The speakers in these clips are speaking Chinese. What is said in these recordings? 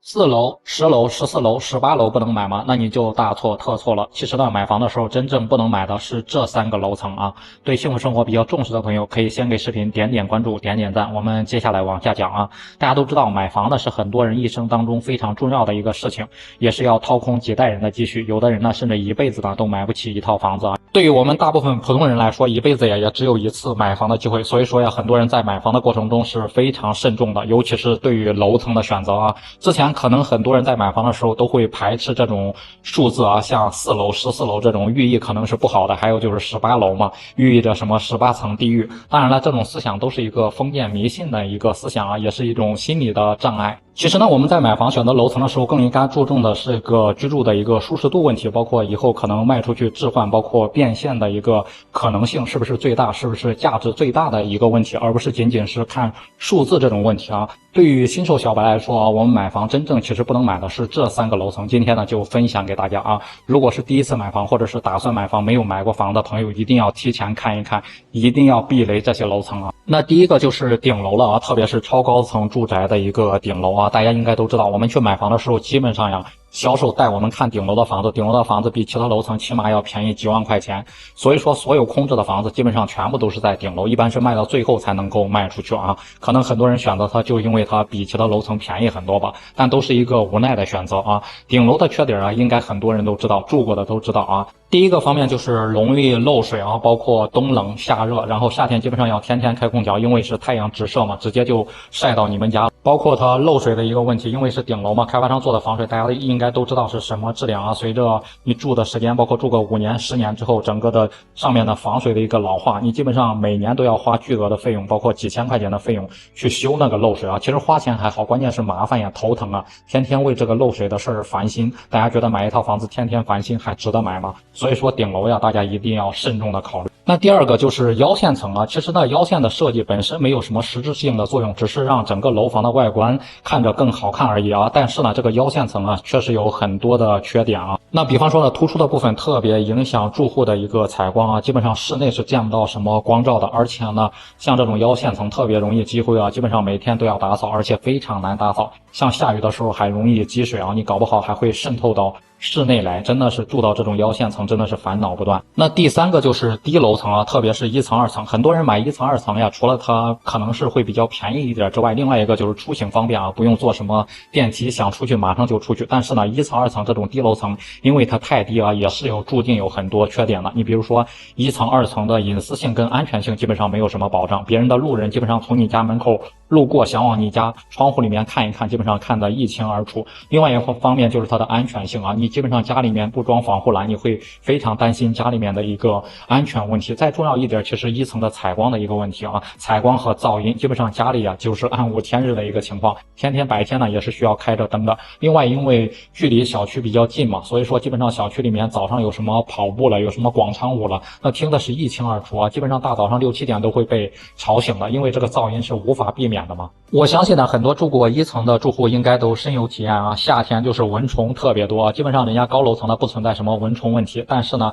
4楼、10楼、14楼、18楼不能买吗？那你就大错特错了。其实呢，买房的时候真正不能买的是这3个楼层啊。对幸福生活比较重视的朋友，可以先给视频点点关注、点点赞。我们接下来往下讲啊。大家都知道，买房呢是很多人一生当中非常重要的一个事情，也是要掏空几代人的积蓄。有的人呢，甚至一辈子呢都买不起一套房子啊。对于我们大部分普通人来说，一辈子也只有一次买房的机会。所以说呀，很多人在买房的过程中是非常慎重的，尤其是对于楼层的选择啊。之前可能很多人在买房的时候都会排斥这种数字啊，像4楼、14楼这种寓意可能是不好的，还有就是18楼嘛，寓意着什么18层地狱。当然了，这种思想都是一个封建迷信的一个思想啊，也是一种心理的障碍。其实呢，我们在买房选择楼层的时候，更应该注重的是一个居住的一个舒适度问题，包括以后可能卖出去置换，包括变现的一个可能性是不是最大，是不是价值最大的一个问题，而不是仅仅是看数字这种问题啊。对于新手小白来说啊，我们买房真正其实不能买的是这3个楼层。今天呢就分享给大家啊，如果是第一次买房或者是打算买房没有买过房的朋友，一定要提前看一看，一定要避雷这些楼层啊。那第一个就是顶楼了啊，特别是超高层住宅的一个顶楼啊，大家应该都知道，我们去买房的时候，基本上呀，销售带我们看顶楼的房子，顶楼的房子比其他楼层起码要便宜几万块钱。所以说，所有空置的房子基本上全部都是在顶楼，一般是卖到最后才能够卖出去啊。可能很多人选择它，就因为它比其他楼层便宜很多吧，但都是一个无奈的选择啊。顶楼的缺点啊，应该很多人都知道，住过的都知道啊。第一个方面就是容易漏水啊，包括冬冷夏热，然后夏天基本上要天天开空调，因为是太阳直射嘛，直接就晒到你们家。包括它漏水的一个问题，因为是顶楼嘛，开发商做的防水，大家应该都知道是什么质量啊。随着你住的时间，包括住个5年、10年之后，整个的上面的防水的一个老化，你基本上每年都要花巨额的费用，包括几千块钱的费用去修那个漏水啊。其实花钱还好，关键是麻烦呀，头疼啊，天天为这个漏水的事儿烦心。大家觉得买一套房子天天烦心还值得买吗？所以说顶楼呀，大家一定要慎重的考虑。那第二个就是腰线层啊，其实呢，腰线的设计本身没有什么实质性的作用，只是让整个楼房的外观看着更好看而已啊。但是呢，这个腰线层啊，确实有很多的缺点啊。那比方说呢，突出的部分特别影响住户的一个采光啊，基本上室内是见不到什么光照的。而且呢，像这种腰线层特别容易积灰啊，基本上每天都要打扫，而且非常难打扫。像下雨的时候还容易积水啊，你搞不好还会渗透到室内来，真的是住到这种腰线层真的是烦恼不断。那第3个就是低楼层啊，特别是1层、2层，很多人买1层、2层呀，除了它可能是会比较便宜一点之外，另外一个就是出行方便啊，不用坐什么电梯，想出去马上就出去。但是呢，1层、2层这种低楼层，因为它太低啊，也是注定有很多缺点的。你比如说1层、2层的隐私性跟安全性基本上没有什么保障，别人的路人基本上从你家门口路过，想往你家窗户里面看一看，基本上看得一清二楚。另外一个方面就是它的安全性啊，你基本上家里面不装防护栏，你会非常担心家里面的一个安全问题。再重要一点，其实1层的采光的一个问题啊，采光和噪音，基本上家里啊就是暗无天日的一个情况，天天白天呢也是需要开着灯的。另外，因为距离小区比较近嘛，所以说基本上小区里面早上有什么跑步了，有什么广场舞了，那听的是一清二楚啊，基本上大早上6、7点都会被吵醒的，因为这个噪音是无法避免的嘛。我相信呢，很多住过1层的住户应该都深有体验啊，夏天就是蚊虫特别多，基本上人家高楼层的不存在什么蚊虫问题，但是呢，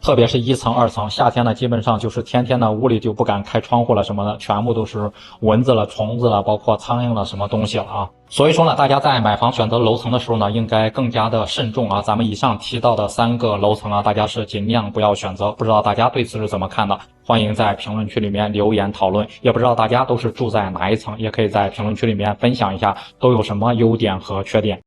特别是1层、2层，夏天呢，基本上就是天天的屋里就不敢开窗户了什么的，全部都是蚊子了、虫子了，包括苍蝇了，什么东西了啊。所以说呢，大家在买房选择楼层的时候呢，应该更加的慎重啊。咱们以上提到的3个楼层啊，大家是尽量不要选择。不知道大家对此是怎么看的？欢迎在评论区里面留言讨论。也不知道大家都是住在哪一层，也可以在评论区里面分享一下都有什么优点和缺点。